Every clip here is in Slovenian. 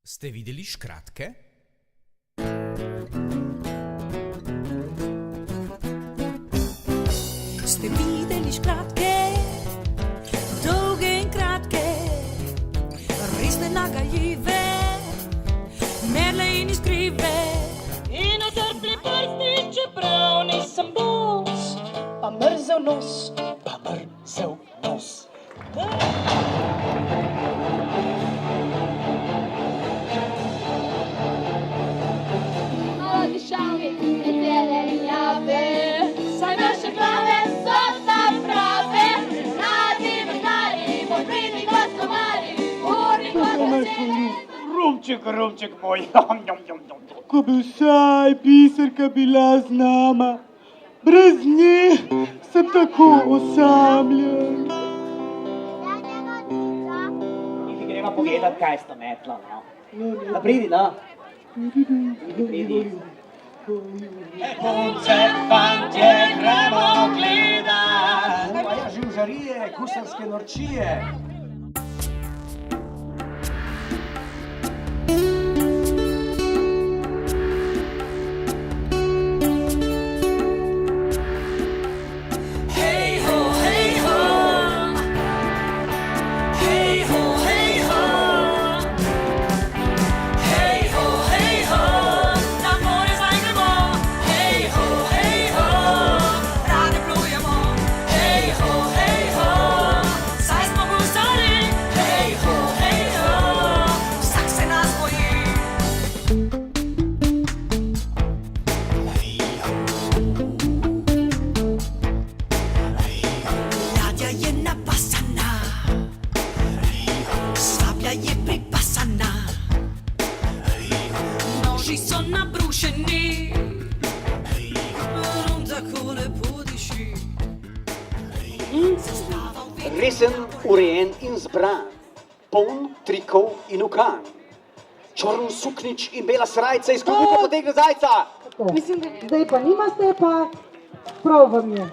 Ste videli škratke? Ste videli škratke, dolge in kratke, res nenagajljive, merle in iskrive. In otrpli prsti, čeprav nisem bos, pa mrzel nos, pa mrzel nos. Malo dišavi, letele rjave, saj naše glave so tam prave. Mladi vrtnari, popridni gostomari, urni kot vesele. Rumček moj, ko bi vsaj biserka bila z nama, brez nje sem tako osamljen. Ti gremo pogledat, kaj sta metla, no. Da pridi, no. Pridi. Punce, fantje, gremo gledat. Moja živžarije, gusarske norčije. Hej ho, hej ho, hej ho, hej ho, hej ho, hej ho, na more zdaj gremo. Hej ho, rade plujemo. Hej ho, saj smo gusari. Hej ho, vsak se nas boji. Ladja je napasana, sablja je pripasana, noži so nabrušeni, rum tako lepo diši. Resen, urejen in zbran, poln trikov in ukran. Črn suknič in bela srajca iz klobuka potegne zajca. Mislim, zdaj pa nimate, pa prav vam je.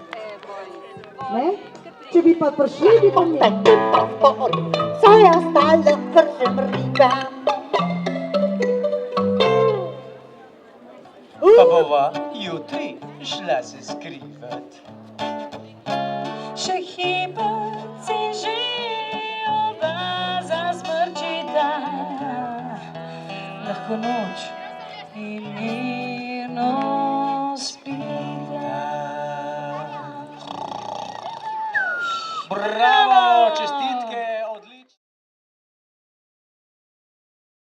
Ne? Če bi pa prišli, bi pa mi. Saj ostale vržem riba. Pa bova jutri šla se skrivat. Še hipec in že oba zasmrčita, lahko noč in mirno